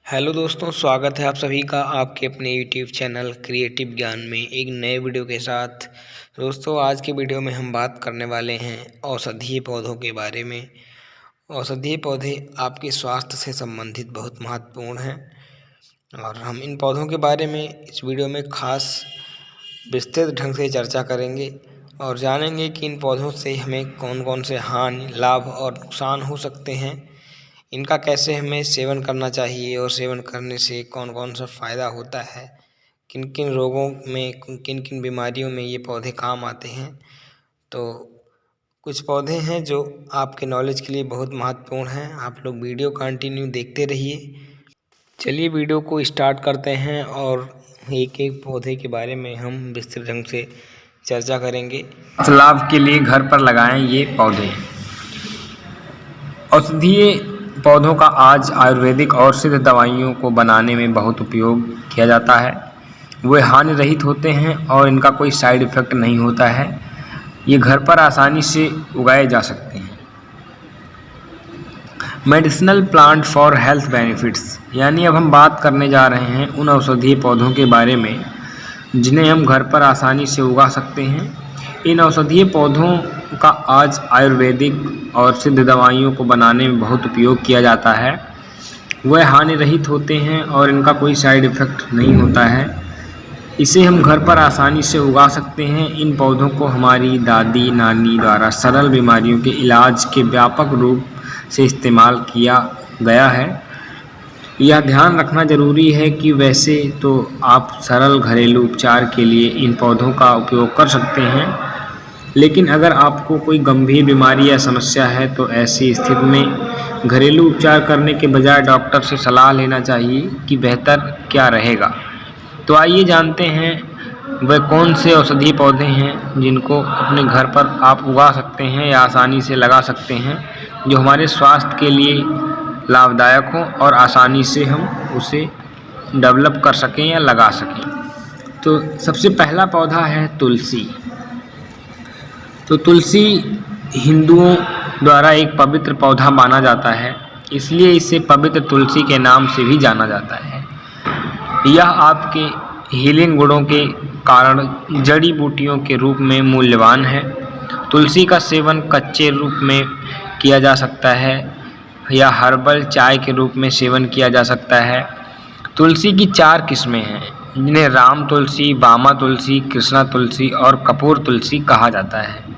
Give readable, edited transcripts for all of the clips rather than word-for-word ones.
Hello दोस्तों, स्वागत है आप सभी का आपके अपने यूट्यूब चैनल क्रिएटिव ज्ञान में एक नए वीडियो के साथ। दोस्तों, आज के वीडियो में हम बात करने वाले हैं औषधीय पौधों के बारे में। औषधीय पौधे आपके स्वास्थ्य से संबंधित बहुत महत्वपूर्ण हैं और हम इन पौधों के बारे में इस वीडियो में खास विस्तृत ढंग से चर्चा करेंगे और जानेंगे कि इन पौधों से हमें कौन कौन से हानि, लाभ और नुकसान हो सकते हैं, इनका कैसे हमें सेवन करना चाहिए और सेवन करने से कौन कौन सा फ़ायदा होता है, किन किन रोगों में, किन किन बीमारियों में ये पौधे काम आते हैं। तो कुछ पौधे हैं जो आपके नॉलेज के लिए बहुत महत्वपूर्ण हैं। आप लोग वीडियो कंटिन्यू देखते रहिए। चलिए वीडियो को स्टार्ट करते हैं और एक एक पौधे के बारे में हम विस्तृत ढंग से चर्चा करेंगे। लाभ के लिए घर पर लगाएं ये पौधे। औषधीय पौधों का आज आयुर्वेदिक और सिद्ध दवाइयों को बनाने में बहुत उपयोग किया जाता है। वे हानि रहित होते हैं और इनका कोई साइड इफ़ेक्ट नहीं होता है। ये घर पर आसानी से उगाए जा सकते हैं। Medicinal plant for health benefits, यानी अब हम बात करने जा रहे हैं उन औषधीय पौधों के बारे में जिन्हें हम घर पर आसानी से उगा सकते हैं। इन औषधीय पौधों का आज आयुर्वेदिक और सिद्ध दवाइयों को बनाने में बहुत उपयोग किया जाता है। वह हानि रहित होते हैं और इनका कोई साइड इफ़ेक्ट नहीं होता है। इसे हम घर पर आसानी से उगा सकते हैं। इन पौधों को हमारी दादी नानी द्वारा सरल बीमारियों के इलाज के व्यापक रूप से इस्तेमाल किया गया है। यह ध्यान रखना ज़रूरी है कि वैसे तो आप सरल घरेलू उपचार के लिए इन पौधों का उपयोग कर सकते हैं, लेकिन अगर आपको कोई गंभीर बीमारी या समस्या है तो ऐसी स्थिति में घरेलू उपचार करने के बजाय डॉक्टर से सलाह लेना चाहिए कि बेहतर क्या रहेगा। तो आइए जानते हैं वह कौन से औषधीय पौधे हैं जिनको अपने घर पर आप उगा सकते हैं या आसानी से लगा सकते हैं, जो हमारे स्वास्थ्य के लिए लाभदायक हो और आसानी से हम उसे डेवलप कर सकें या लगा सकें। तो सबसे पहला पौधा है तुलसी। तो तुलसी हिंदुओं द्वारा एक पवित्र पौधा माना जाता है, इसलिए इसे पवित्र तुलसी के नाम से भी जाना जाता है। यह आपके हीलिंग गुणों के कारण जड़ी बूटियों के रूप में मूल्यवान है। तुलसी का सेवन कच्चे रूप में किया जा सकता है या हर्बल चाय के रूप में सेवन किया जा सकता है। तुलसी की 4 किस्में हैं, जिन्हें राम तुलसी, बामा तुलसी, कृष्णा तुलसी और कपूर तुलसी कहा जाता है।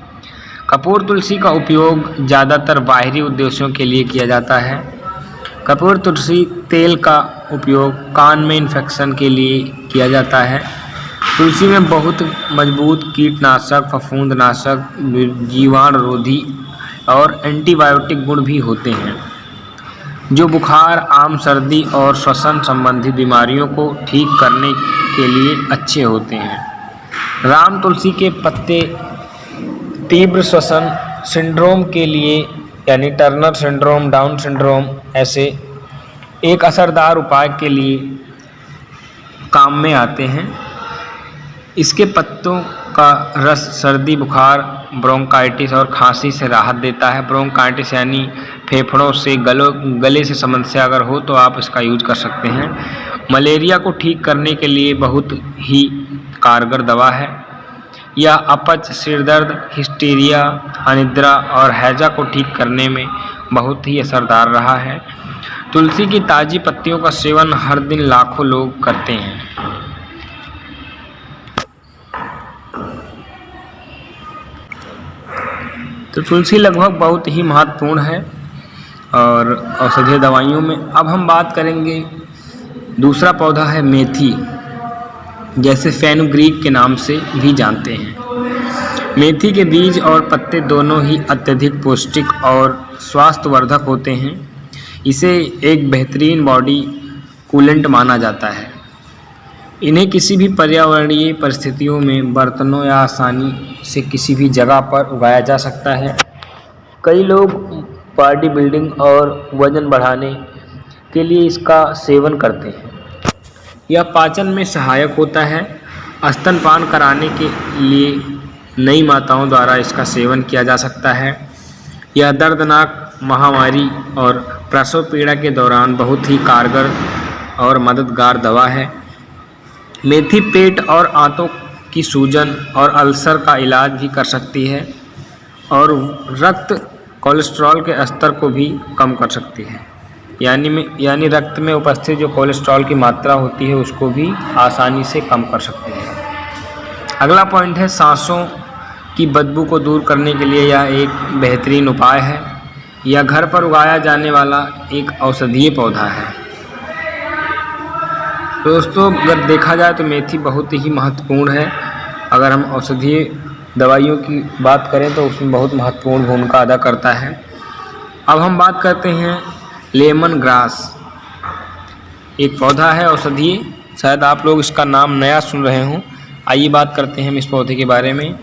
कपूर तुलसी का उपयोग ज़्यादातर बाहरी उद्देश्यों के लिए किया जाता है। कपूर तुलसी तेल का उपयोग कान में इन्फेक्शन के लिए किया जाता है। तुलसी में बहुत मजबूत कीटनाशक, फफूंदनाशक, जीवाणुरोधी और एंटीबायोटिक गुण भी होते हैं, जो बुखार, आम सर्दी और श्वसन संबंधी बीमारियों को ठीक करने के लिए अच्छे होते हैं। राम तुलसी के पत्ते तीव्र श्वसन सिंड्रोम के लिए, यानी टर्नर सिंड्रोम, डाउन सिंड्रोम, ऐसे एक असरदार उपाय के लिए काम में आते हैं। इसके पत्तों का रस सर्दी, बुखार, ब्रोंकाइटिस और खांसी से राहत देता है। ब्रोंकाइटिस यानी फेफड़ों से गले से समस्या अगर हो तो आप इसका यूज कर सकते हैं। मलेरिया को ठीक करने के लिए बहुत ही कारगर दवा है। यह अपच, सिरदर्द, हिस्टीरिया, अनिद्रा और हैजा को ठीक करने में बहुत ही असरदार रहा है। तुलसी की ताज़ी पत्तियों का सेवन हर दिन लाखों लोग करते हैं। तो तुलसी लगभग बहुत ही महत्वपूर्ण है और औषधीय दवाइयों में। अब हम बात करेंगे, दूसरा पौधा है मेथी, जैसे फेनुग्रीक के नाम से भी जानते हैं। मेथी के बीज और पत्ते दोनों ही अत्यधिक पौष्टिक और स्वास्थ्यवर्धक होते हैं। इसे एक बेहतरीन बॉडी कूलेंट माना जाता है। इन्हें किसी भी पर्यावरणीय परिस्थितियों में बर्तनों या आसानी से किसी भी जगह पर उगाया जा सकता है। कई लोग बॉडी बिल्डिंग और वजन बढ़ाने के लिए इसका सेवन करते हैं। यह पाचन में सहायक होता है। स्तनपान कराने के लिए नई माताओं द्वारा इसका सेवन किया जा सकता है। यह दर्दनाक महामारी और प्रसव पीड़ा के दौरान बहुत ही कारगर और मददगार दवा है। मेथी पेट और आंतों की सूजन और अल्सर का इलाज भी कर सकती है और रक्त कोलेस्ट्रॉल के स्तर को भी कम कर सकती है, यानी रक्त में उपस्थित जो कोलेस्ट्रॉल की मात्रा होती है उसको भी आसानी से कम कर सकती है। अगला पॉइंट है सांसों की बदबू को दूर करने के लिए यह एक बेहतरीन उपाय है। यह घर पर उगाया जाने वाला एक औषधीय पौधा है। दोस्तों, अगर देखा जाए तो मेथी बहुत ही महत्वपूर्ण है। अगर हम औषधीय दवाइयों की बात करें तो उसमें बहुत महत्वपूर्ण भूमिका अदा करता है। अब हम बात करते हैं लेमन ग्रास। एक पौधा है औषधीय, शायद आप लोग इसका नाम नया सुन रहे हों। आइए बात करते हैं हम इस पौधे के बारे में।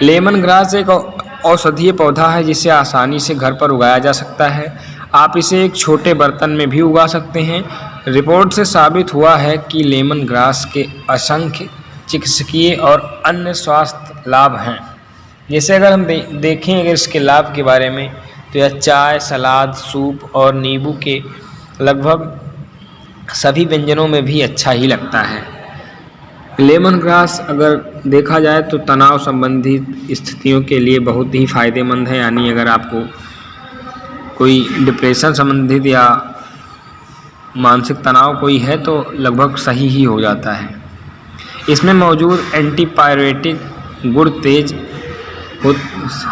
लेमन ग्रास एक औषधीय पौधा है जिसे आसानी से घर पर उगाया जा सकता है। आप इसे एक छोटे बर्तन में भी उगा सकते हैं। रिपोर्ट से साबित हुआ है कि लेमन ग्रास के असंख्य चिकित्सकीय और अन्य स्वास्थ्य लाभ हैं। जैसे अगर हम देखें अगर इसके लाभ के बारे में, तो यह चाय, सलाद, सूप और नींबू के लगभग सभी व्यंजनों में भी अच्छा ही लगता है। लेमन ग्रास अगर देखा जाए तो तनाव संबंधित स्थितियों के लिए बहुत ही फ़ायदेमंद है। यानी अगर आपको कोई डिप्रेशन संबंधित या मानसिक तनाव कोई है तो लगभग सही ही हो जाता है। इसमें मौजूद एंटीपायरेटिक गुण तेज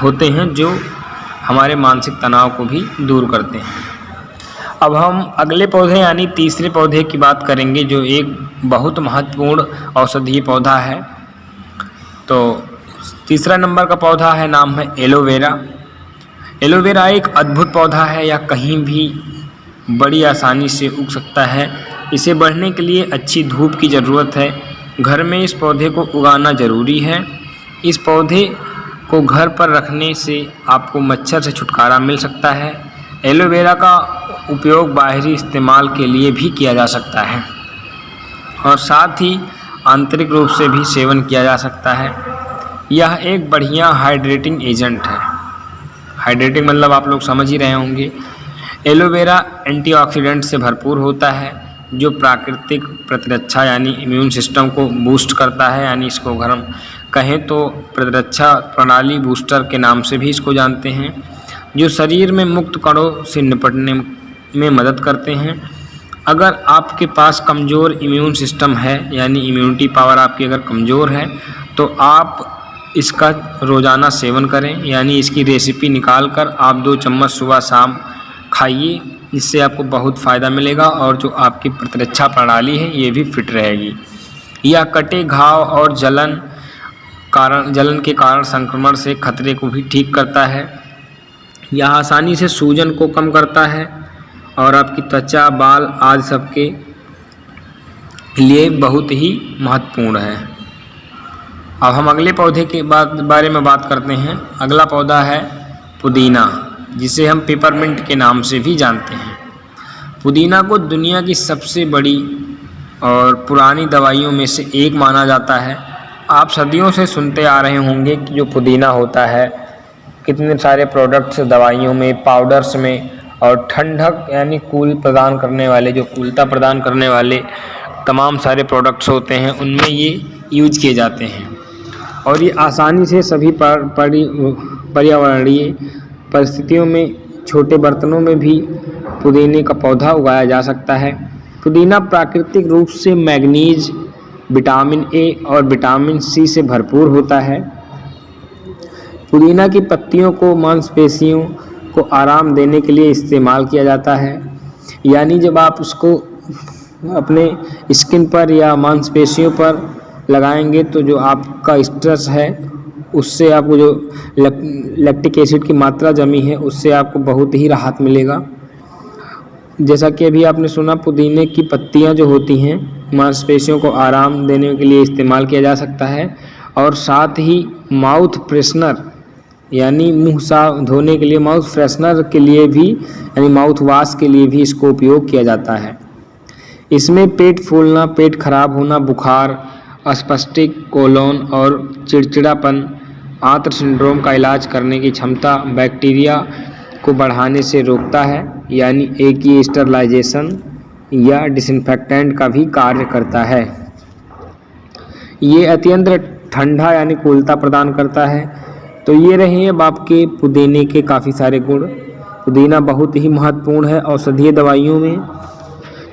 होते हैं जो हमारे मानसिक तनाव को भी दूर करते हैं। अब हम अगले पौधे यानी तीसरे पौधे की बात करेंगे जो एक बहुत महत्वपूर्ण औषधीय पौधा है। तो तीसरा नंबर का पौधा है, नाम है एलोवेरा। एलोवेरा एक अद्भुत पौधा है, या कहीं भी बड़ी आसानी से उग सकता है। इसे बढ़ने के लिए अच्छी धूप की ज़रूरत है। घर में इस पौधे को उगाना ज़रूरी है। इस पौधे को घर पर रखने से आपको मच्छर से छुटकारा मिल सकता है। एलोवेरा का उपयोग बाहरी इस्तेमाल के लिए भी किया जा सकता है और साथ ही आंतरिक रूप से भी सेवन किया जा सकता है। यह एक बढ़िया हाइड्रेटिंग एजेंट है। हाइड्रेटिंग मतलब आप लोग समझ ही रहे होंगे। एलोवेरा एंटीऑक्सीडेंट से भरपूर होता है जो प्राकृतिक प्रतिरक्षा यानी इम्यून सिस्टम को बूस्ट करता है। यानी इसको अगर हम कहें तो प्रतिरक्षा प्रणाली बूस्टर के नाम से भी इसको जानते हैं, जो शरीर में मुक्त कणों से निपटने में मदद करते हैं। अगर आपके पास कमज़ोर इम्यून सिस्टम है यानी इम्यूनिटी पावर आपकी अगर कमज़ोर है तो आप इसका रोज़ाना सेवन करें। यानी इसकी रेसिपी निकाल कर आप 2 चम्मच सुबह शाम खाइए, जिससे आपको बहुत फ़ायदा मिलेगा और जो आपकी प्रतिरक्षा प्रणाली है ये भी फिट रहेगी। यह कटे घाव और जलन के कारण संक्रमण से खतरे को भी ठीक करता है। यह आसानी से सूजन को कम करता है और आपकी त्वचा, बाल आदि सबके लिए बहुत ही महत्वपूर्ण है। अब हम अगले पौधे के बारे में बात करते हैं। अगला पौधा है पुदीना, जिसे हम पेपरमिंट के नाम से भी जानते हैं। पुदीना को दुनिया की सबसे बड़ी और पुरानी दवाइयों में से एक माना जाता है। आप सदियों से सुनते आ रहे होंगे कि जो पुदीना होता है कितने सारे प्रोडक्ट्स दवाइयों में, पाउडर्स में और ठंडक यानी कूल प्रदान करने वाले, जो कूलता प्रदान करने वाले तमाम सारे प्रोडक्ट्स होते हैं उनमें ये यूज किए जाते हैं और ये आसानी से सभी पर्यावरणीय परिस्थितियों में छोटे बर्तनों में भी पुदीने का पौधा उगाया जा सकता है। पुदीना प्राकृतिक रूप से मैग्नीज, विटामिन ए और विटामिन सी से भरपूर होता है। पुदीना की पत्तियों को मांसपेशियों को आराम देने के लिए इस्तेमाल किया जाता है। यानी जब आप उसको अपने स्किन पर या मांसपेशियों पर लगाएंगे तो जो आपका स्ट्रेस है उससे आपको जो लैक्टिक एसिड की मात्रा जमी है उससे आपको बहुत ही राहत मिलेगा। जैसा कि अभी आपने सुना, पुदीने की पत्तियां जो होती हैं मांसपेशियों को आराम देने के लिए इस्तेमाल किया जा सकता है और साथ ही माउथ फ्रेशनर यानी मुंह साफ धोने के लिए, माउथ फ्रेशनर के लिए भी यानी माउथ वॉश के लिए भी इसको उपयोग किया जाता है। इसमें पेट फूलना, पेट खराब होना, बुखार, अस्पष्टिक कोलोन और चिड़चिड़ापन, आंत्र सिंड्रोम का इलाज करने की क्षमता, बैक्टीरिया को बढ़ाने से रोकता है यानी एक ये स्टरलाइजेशन या डिसइंफेक्टेंट का भी कार्य करता है। ये अत्यंत ठंडा यानी कोलता प्रदान करता है। तो ये रहे अब आपके पुदीने के काफ़ी सारे गुण। पुदीना बहुत ही महत्वपूर्ण है औषधीय दवाइयों में।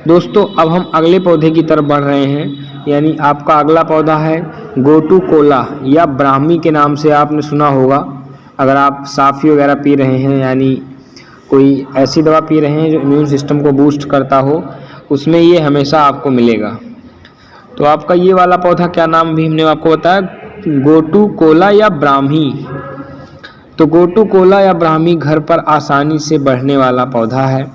दोस्तों अब हम अगले पौधे की तरफ बढ़ रहे हैं, यानी आपका अगला पौधा है गोटुकोला या ब्राह्मी के नाम से आपने सुना होगा। अगर आप साफी वगैरह पी रहे हैं, यानी कोई ऐसी दवा पी रहे हैं जो इम्यून सिस्टम को बूस्ट करता हो, उसमें ये हमेशा आपको मिलेगा। तो आपका ये वाला पौधा क्या नाम भी हमने आपको बताया, गोटुकोला या ब्राह्मी। तो गोटुकोला या ब्राह्मी घर पर आसानी से बढ़ने वाला पौधा है।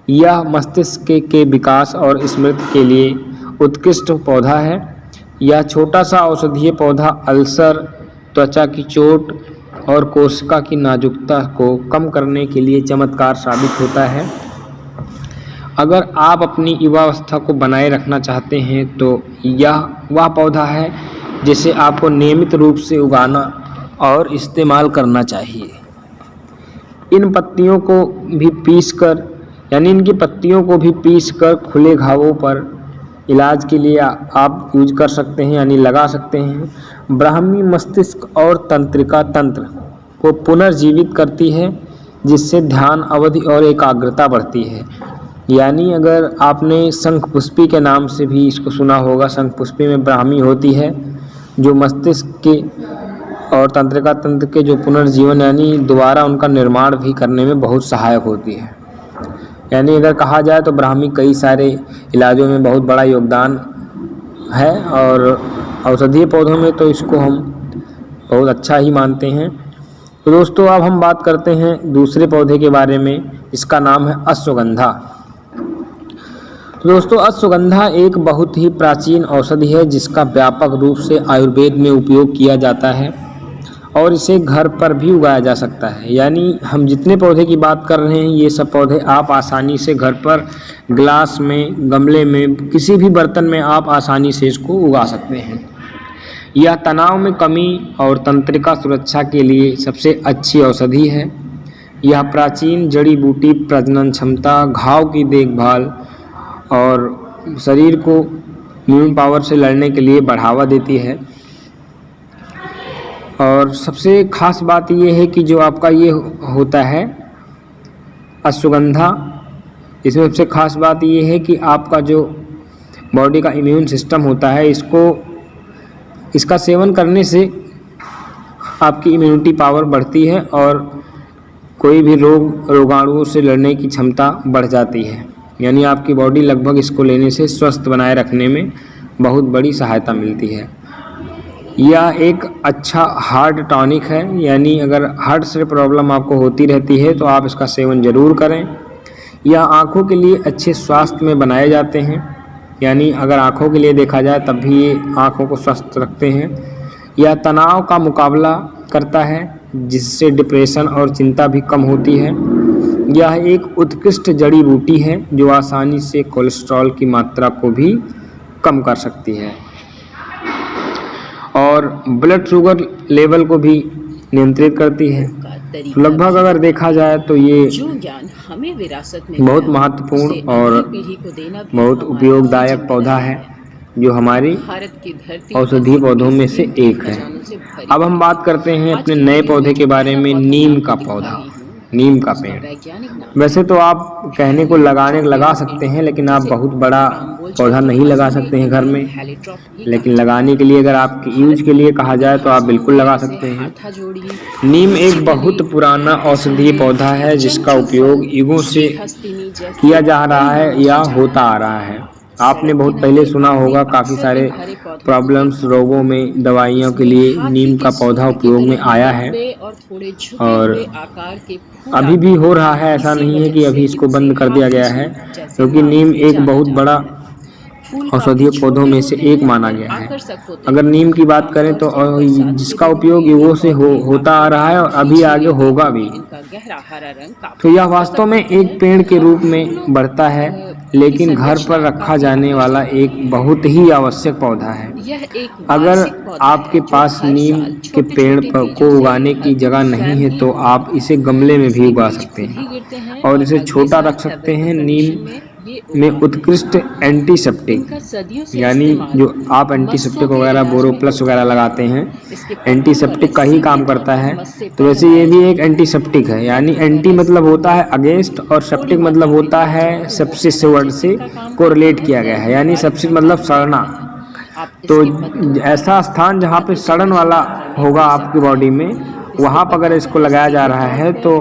यह मस्तिष्क के विकास और स्मृति के लिए उत्कृष्ट पौधा है। यह छोटा सा औषधीय पौधा अल्सर, त्वचा की चोट और कोशिका की नाजुकता को कम करने के लिए चमत्कार साबित होता है। अगर आप अपनी युवावस्था को बनाए रखना चाहते हैं तो यह वह पौधा है जिसे आपको नियमित रूप से उगाना और इस्तेमाल करना चाहिए। इन पत्तियों को भी पीसकर, यानी इनकी पत्तियों को भी पीसकर खुले घावों पर इलाज के लिए आप यूज कर सकते हैं, यानी लगा सकते हैं। ब्राह्मी मस्तिष्क और तंत्रिका तंत्र को पुनर्जीवित करती है, जिससे ध्यान अवधि और एकाग्रता बढ़ती है। यानी अगर आपने शंखपुष्पी के नाम से भी इसको सुना होगा, शंखपुष्पी में ब्राह्मी होती है जो मस्तिष्क के और तंत्रिका तंत्र के जो पुनर्जीवन यानी दोबारा उनका निर्माण भी करने में बहुत सहायक होती है। यानी अगर कहा जाए तो ब्राह्मी कई सारे इलाजों में बहुत बड़ा योगदान है, और औषधीय पौधों में तो इसको हम बहुत अच्छा ही मानते हैं। तो दोस्तों अब हम बात करते हैं दूसरे पौधे के बारे में, इसका नाम है अश्वगंधा। तो दोस्तों अश्वगंधा एक बहुत ही प्राचीन औषधि है जिसका व्यापक रूप से आयुर्वेद में उपयोग किया जाता है और इसे घर पर भी उगाया जा सकता है। यानी हम जितने पौधे की बात कर रहे हैं ये सब पौधे आप आसानी से घर पर ग्लास में, गमले में, किसी भी बर्तन में आप आसानी से इसको उगा सकते हैं। यह तनाव में कमी और तंत्रिका सुरक्षा के लिए सबसे अच्छी औषधि है। यह प्राचीन जड़ी बूटी प्रजनन क्षमता, घाव की देखभाल और शरीर को इम्यून पावर से लड़ने के लिए बढ़ावा देती है। और सबसे खास बात ये है कि जो आपका ये होता है अश्वगंधा, इसमें सबसे खास बात ये है कि आपका जो बॉडी का इम्यून सिस्टम होता है, इसका सेवन करने से आपकी इम्यूनिटी पावर बढ़ती है और कोई भी रोगाणुओं से लड़ने की क्षमता बढ़ जाती है। यानी आपकी बॉडी लगभग इसको लेने से स्वस्थ बनाए रखने में बहुत बड़ी सहायता मिलती है। यह एक अच्छा हार्ट टॉनिक है, यानी अगर हार्ट से प्रॉब्लम आपको होती रहती है तो आप इसका सेवन ज़रूर करें। यह आँखों के लिए अच्छे स्वास्थ्य में बनाए जाते हैं, यानी अगर आँखों के लिए देखा जाए तब भी ये आँखों को स्वस्थ रखते हैं। यह तनाव का मुकाबला करता है जिससे डिप्रेशन और चिंता भी कम होती है। यह एक उत्कृष्ट जड़ी बूटी है जो आसानी से कोलेस्ट्रॉल की मात्रा को भी कम कर सकती है और ब्लड शुगर लेवल को भी नियंत्रित करती है। लगभग अगर देखा जाए तो ये बहुत महत्वपूर्ण और बहुत उपयोगदायक पौधा है जो हमारी औषधीय पौधों में से एक है। अब हम बात करते हैं अपने नए पौधे के बारे में, नीम का पौधा, नीम का पेड़। वैसे तो आप कहने को लगा सकते हैं, लेकिन आप बहुत बड़ा पौधा नहीं लगा सकते हैं घर में, लेकिन लगाने के लिए अगर आपके यूज के लिए कहा जाए तो आप बिल्कुल लगा सकते हैं। नीम एक बहुत पुराना औषधीय पौधा है जिसका उपयोग युगों से किया जा रहा है या होता आ रहा है। आपने बहुत पहले सुना होगा, काफ़ी सारे प्रॉब्लम्स, रोगों में दवाइयों के लिए नीम का पौधा उपयोग में आया है और अभी भी हो रहा है। ऐसा नहीं है कि अभी इसको बंद कर दिया गया है, क्योंकि नीम एक बहुत बड़ा औषधीय पौधों में से एक माना गया है। अगर नीम की बात करें तो जिसका उपयोग युगों से होता आ रहा है और अभी आगे होगा भी। तो यह वास्तव में एक पेड़ के रूप में बढ़ता है, लेकिन घर पर रखा जाने वाला एक बहुत ही आवश्यक पौधा है। अगर आपके पास नीम के पेड़ को उगाने की जगह नहीं है तो आप इसे गमले में भी उगा सकते हैं और इसे छोटा रख सकते हैं। नीम में उत्कृष्ट एंटीसेप्टिक, यानी जो आप एंटीसेप्टिक वगैरह बोरोप्लस वगैरह लगाते हैं, एंटीसेप्टिक का ही काम करता है। तो वैसे ये भी एक एंटीसेप्टिक है, यानी एंटी मतलब होता है अगेंस्ट और सेप्टिक मतलब होता है सेप्सिस वर्ड से कोरिलेट किया गया है, यानी सेप्सिस मतलब सड़ना। तो ऐसा स्थान जहाँ पे सड़न वाला होगा आपकी बॉडी में, वहाँ पर अगर इसको लगाया जा रहा है तो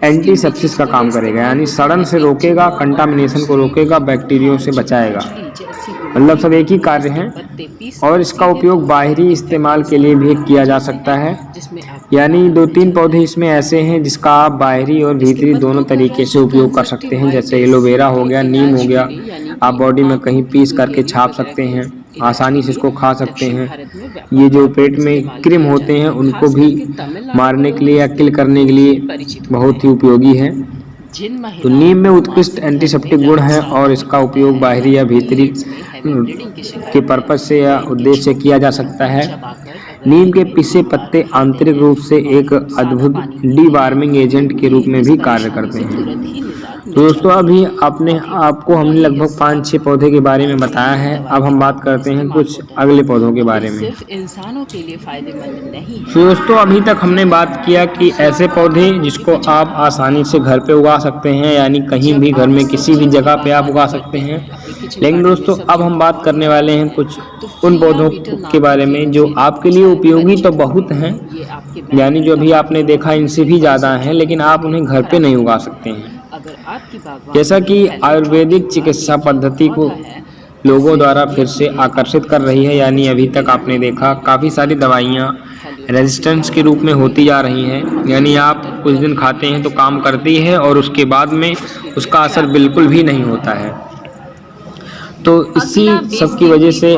एंटीसेप्सिस का काम करेगा, यानी सड़न से रोकेगा, कंटामिनेशन को रोकेगा, बैक्टीरिया से बचाएगा। मतलब सब एक ही कार्य है। और इसका उपयोग बाहरी इस्तेमाल के लिए भी किया जा सकता है, यानी 2-3 पौधे इसमें ऐसे हैं जिसका आप बाहरी और भीतरी दोनों तरीके से उपयोग कर सकते हैं। जैसे एलोवेरा हो गया, नीम हो गया, आप बॉडी में कहीं पीस करके छाप सकते हैं, आसानी से इसको खा सकते हैं। ये जो पेट में क्रिम होते हैं उनको भी मारने के लिए या किल करने के लिए बहुत ही उपयोगी है। तो नीम में उत्कृष्ट एंटीसेप्टिक गुण है और इसका उपयोग बाहरी या भीतरी के पर्पज से या उद्देश्य से किया जा सकता है। नीम के पिसे पत्ते आंतरिक रूप से एक अद्भुत डीवार्मिंग एजेंट के रूप में भी कार्य करते हैं। तो दोस्तों अभी आपको हमने लगभग 5-6 पौधे के बारे में बताया है। अब हम बात करते हैं कुछ अगले पौधों के बारे में। तो दोस्तों अभी तक हमने बात किया कि ऐसे पौधे जिसको आप आसानी से घर पे उगा सकते हैं, यानी कहीं भी घर में किसी भी जगह पे आप उगा सकते हैं। लेकिन दोस्तों अब हम बात करने वाले हैं कुछ उन पौधों के बारे में जो आपके लिए उपयोगी तो बहुत हैं, यानी जो अभी आपने देखा इनसे भी ज़्यादा हैं, लेकिन आप उन्हें घर पे नहीं उगा सकते हैं। जैसा कि आयुर्वेदिक चिकित्सा पद्धति को लोगों द्वारा फिर से आकर्षित कर रही है, यानी अभी तक आपने देखा काफ़ी सारी दवाइयाँ रेजिस्टेंस के रूप में होती जा रही हैं, यानी आप कुछ दिन खाते हैं तो काम करती है और उसके बाद में उसका असर बिल्कुल भी नहीं होता है। तो इसी सब की वजह से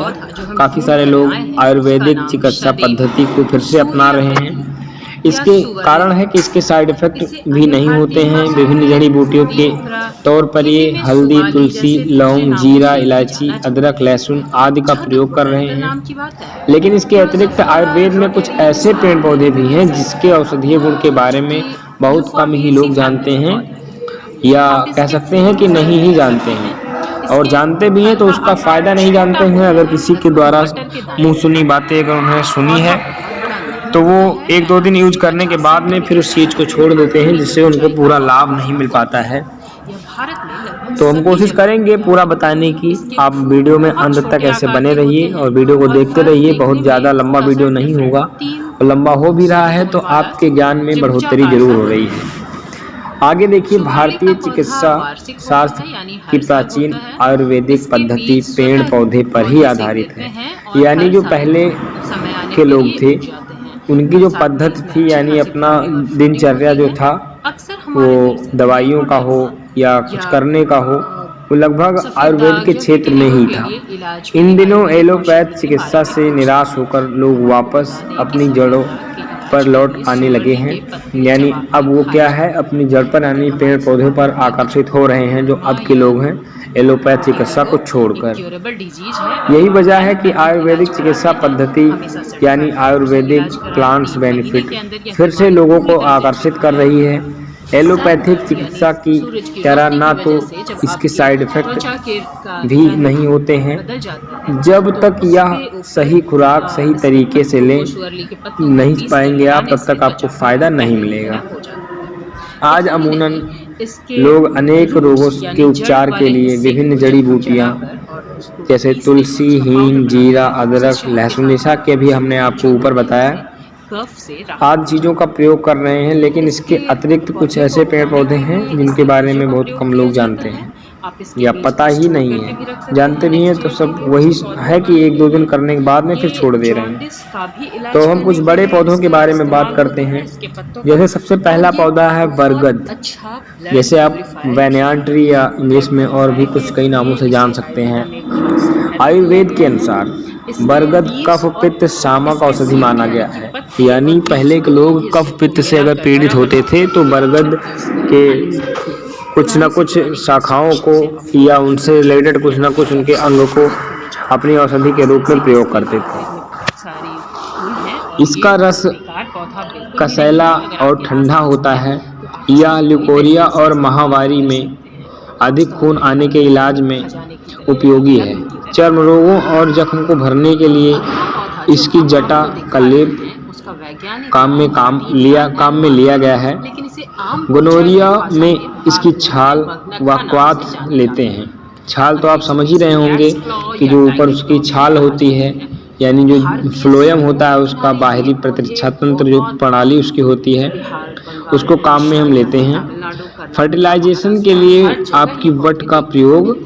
काफ़ी सारे लोग आयुर्वेदिक चिकित्सा पद्धति को फिर से अपना रहे हैं। इसके कारण है कि इसके साइड इफ़ेक्ट भी नहीं होते हैं। विभिन्न जड़ी बूटियों के तौर पर ये हल्दी, तुलसी, लौंग, जीरा, इलायची, अदरक, लहसुन आदि का प्रयोग कर रहे हैं। लेकिन इसके अतिरिक्त आयुर्वेद में कुछ ऐसे पेड़ पौधे भी हैं जिसके औषधीय गुण के बारे में बहुत कम ही लोग जानते हैं, या कह सकते हैं कि नहीं ही जानते हैं, और जानते भी हैं तो उसका फ़ायदा नहीं जानते हैं। अगर किसी के द्वारा मुँह सुनी बातें अगर उन्होंने सुनी है तो वो 1-2 दिन यूज करने के बाद में फिर उस चीज़ को छोड़ देते हैं, जिससे उनको पूरा लाभ नहीं मिल पाता है। तो हम कोशिश करेंगे पूरा बताने की। आप वीडियो में अंत तक ऐसे बने रहिए और वीडियो को देखते रहिए। बहुत ज़्यादा लंबा वीडियो नहीं होगा, और लंबा हो भी रहा है तो आपके ज्ञान में बढ़ोतरी जरूर हो रही है। आगे देखिए, भारतीय चिकित्सा शास्त्र की प्राचीन आयुर्वेदिक पद्धति पेड़ पौधे पर ही आधारित है, यानी जो पहले के लोग थे उनकी जो पद्धति थी, यानी अपना दिनचर्या जो था वो दवाइयों का हो या कुछ करने का हो, वो लगभग आयुर्वेद के क्षेत्र में ही था। इन दिनों एलोपैथ चिकित्सा से निराश होकर लोग वापस अपनी जड़ों पर लौट आने लगे हैं, यानी अब वो क्या है, अपनी जड़ पर यानी पेड़ पौधों पर आकर्षित हो रहे हैं जो अब के लोग हैं, एलोपैथ चिकित्सा को छोड़कर। यही वजह है कि आयुर्वेदिक चिकित्सा पद्धति यानी आयुर्वेदिक प्लांट्स बेनिफिट फिर से लोगों को आकर्षित कर रही है। एलोपैथिक चिकित्सा की तरह ना तो इसके साइड इफ़ेक्ट भी नहीं होते हैं, जब तक यह सही खुराक सही तरीके से लें नहीं पाएंगे आप, तब तक आपको फ़ायदा नहीं मिलेगा। आज अमूमन लोग अनेक रोगों के उपचार के लिए विभिन्न जड़ी बूटियाँ जैसे तुलसी, हींग, जीरा, अदरक, लहसुन जैसा के भी हमने आपको ऊपर बताया आदि चीज़ों का प्रयोग कर रहे हैं। लेकिन इसके अतिरिक्त कुछ ऐसे पेड़ पौधे हैं जिनके बारे में बहुत कम लोग जानते हैं या पता ही नहीं है। जानते भी हैं तो सब वही है कि 1-2 दिन करने के बाद में फिर छोड़ दे रहे हैं। तो हम कुछ बड़े पौधों के बारे में बात करते हैं। जैसे सबसे पहला पौधा है बरगद, जैसे आप वैनयान ट्री या इंग्लिश में और भी कुछ कई नामों से जान सकते हैं। आयुर्वेद के अनुसार बरगद कफ पित्त शामक औषधि माना गया है, यानी पहले के लोग कफ पित्त से अगर पीड़ित होते थे तो बरगद के कुछ न कुछ शाखाओं को या उनसे रिलेटेड कुछ न कुछ उनके अंग को अपनी औषधि के रूप में प्रयोग करते थे। इसका रस कसैला और ठंडा होता है, या ल्यूकोरिया और माहवारी में अधिक खून आने के इलाज में उपयोगी है। चर्म रोगों और जख्म को भरने के लिए इसकी जटा का लेप काम में लिया गया है। गोनोरिया में इसकी छाल व क्वाथ लेते हैं। छाल तो आप समझ ही रहे होंगे कि जो ऊपर उसकी छाल होती है, यानी जो फ्लोएम होता है उसका बाहरी प्रतिरक्षा तंत्र, जो प्रणाली उसकी होती है, उसको काम में हम लेते हैं। फर्टिलाइजेशन के लिए आपकी वट का प्रयोग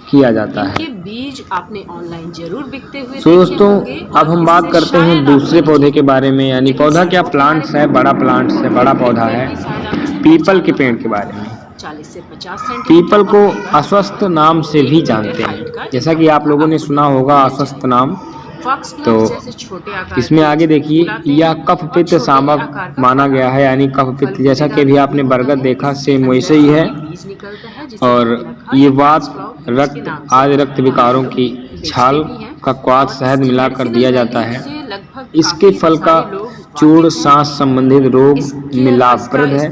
किया जाता है। बीज आपने ऑनलाइन जरूर बिकते हुए तो दोस्तों, अब हम बात करते हैं दूसरे पौधे के बारे में, यानी पौधा क्या प्लांट्स है, बड़ा पौधा है, पीपल के पेड़ के बारे में। 40 से 50 सेंटीमीटर पीपल को अस्वस्थ नाम से भी जानते हैं, जैसा कि आप लोगों ने सुना होगा अस्वस्थ नाम। तो इसमें आगे देखिए, यह कफ पित्त शामक माना गया है, यानी कफ पित्त, जैसा कि भी आपने बरगद देखा सेम वैसे ही है। और ये वात, रक्त आदि रक्त विकारों की छाल का क्वाथ शहद मिलाकर दिया जाता है। इसके फल का चूर्ण सांस संबंधित रोग में लाभप्रद है।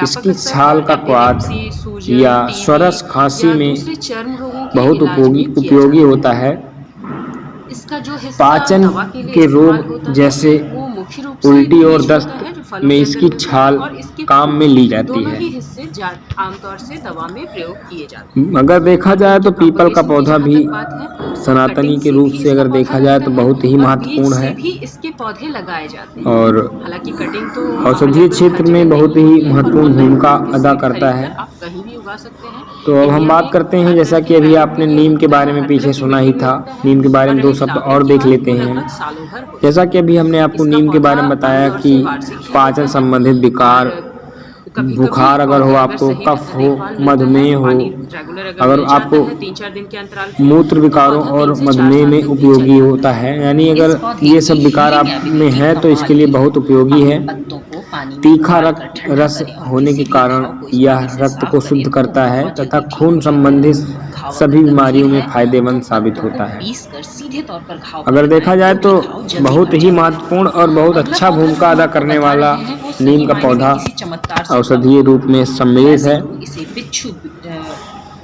इसकी छाल का क्वाथ या स्वरस खांसी में बहुत उपयोगी होता है। पाचन के रोग जैसे उल्टी और दस्त में इसकी छाल काम में ली जाती है। आमतौर से दवा में प्रयोग किए जाते हैं। अगर देखा जाए तो पीपल का पौधा भी सनातनी के रूप से अगर देखा जाए तो बहुत ही महत्वपूर्ण है इसके पौधे लगाए जाते हैं। और हालांकि कटिंग तो औषधीय क्षेत्र में बहुत ही महत्वपूर्ण भूमिका अदा करता है। आप कहीं भी उगा सकते हैं। तो अब हम बात करते हैं, जैसा कि अभी आपने नीम के बारे में पीछे सुना ही था, नीम के बारे में 2 शब्द और देख लेते हैं। जैसा कि अभी हमने आपको नीम के बारे में बताया कि पाचन संबंधित विकार, बुखार अगर हो आपको, कफ हो, मधुमेह हो, अगर आपको मूत्र विकारों और मधुमेह में उपयोगी होता है, यानी अगर ये सब विकार आप में है तो इसके लिए बहुत उपयोगी है। तीखा रक्त रस होने के कारण यह रक्त को शुद्ध करता है तथा खून संबंधित सभी बीमारियों में फायदेमंद साबित होता है। अगर देखा जाए तो बहुत ही महत्वपूर्ण और बहुत अच्छा भूमिका अदा करने वाला नीम का पौधा औषधीय रूप में सम्मिलित है।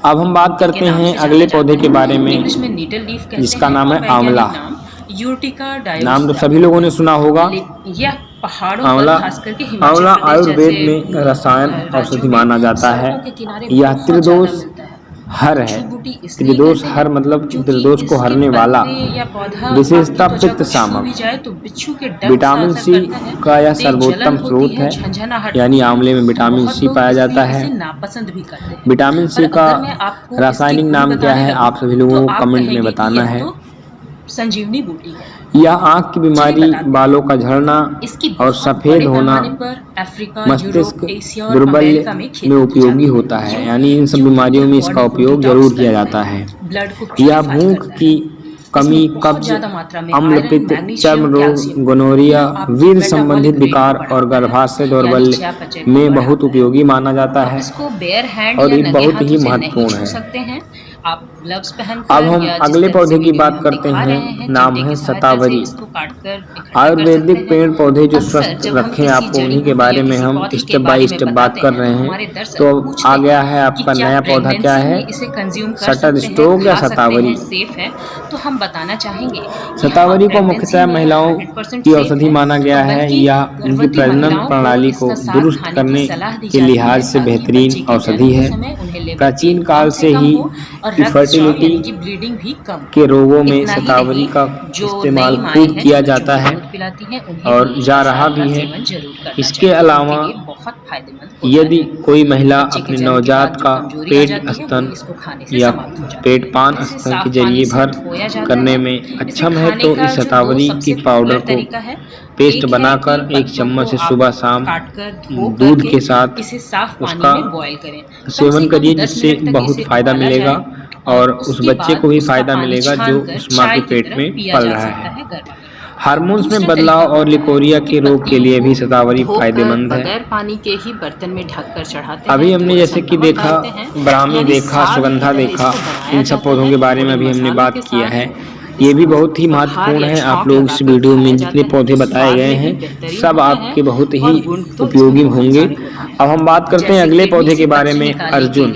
अब हम बात करते हैं अगले पौधे के बारे में, जिसका नाम है आंवला। नाम तो सभी लोगों ने सुना होगा। आंवला आयुर्वेद में रसायन औषधि माना जाता है। यह त्रिदोष हर है। त्रिदोष हर मतलब त्रिदोष को हरने वाला, विशेषता पित्त शामक, विटामिन सी का यह सर्वोत्तम स्रोत है, यानी आंवले में विटामिन सी पाया जाता है। विटामिन सी का रासायनिक नाम क्या है आप सभी लोगों को कमेंट में बताना है। संजीवनी बूटी है। यह आँख की बीमारी, बालों का झड़ना और सफेद होना, मस्तिष्क दुर्बल्य में उपयोगी होता है, यानी इन सब बीमारियों में इसका उपयोग जरूर किया जाता है। यह भूख की कमी, कब्ज, अम्लपित्त, चर्म रोग, गोनोरिया, वीर्य संबंधित विकार और गर्भाशय दौर्बल्य में बहुत उपयोगी माना जाता है और ये बहुत ही महत्वपूर्ण है। आप ग्लव्स पहन अब हम अगले पौधे की बात करते हैं, नाम है शतावरी। आयुर्वेदिक पेड़ पौधे जो स्वस्थ रखें आपको, उन्हीं के बारे में हम स्टेप बाय स्टेप बात कर रहे हैं। तो आ गया है आपका नया पौधा, क्या है, शटर स्टोक या शतावरी। तो हम बताना चाहेंगे शतावरी को मुख्यतः महिलाओं की औषधि माना गया है। यह उनकी प्रजनन प्रणाली को दुरुस्त करने के लिहाज से बेहतरीन औषधि है। प्राचीन काल से ही फर्टिलिटी के रोगों में शतावरी का इस्तेमाल खूब किया जाता है और जा रहा भी है। इसके अलावा यदि कोई महिला अपने नवजात का पेट स्तन या पेटपान स्तन के जरिए भर करने में अक्षम है तो इस शतावरी की पाउडर को पेस्ट बनाकर 1 चम्मच से सुबह शाम दूध के साथ उसका सेवन करिए, जिससे बहुत फायदा मिलेगा और उस बच्चे को भी फायदा मिलेगा जो उस माँ के पेट में पल रहा है। हार्मोन्स में बदलाव और लिकोरिया के रोग के लिए भी शतावरी फायदेमंद है। पानी के ही बर्तन में ढककर चढ़ाते अभी हमने जैसे कि देखा, ब्राह्मी देखा, सुगंधा देखा, इन सब पौधों के बारे में भी हमने बात किया है। ये भी बहुत ही महत्वपूर्ण है। आप लोग इस वीडियो में जितने पौधे बताए गए हैं सब आपके बहुत ही उपयोगी होंगे। अब हम बात करते हैं अगले पौधे के बारे में, अर्जुन।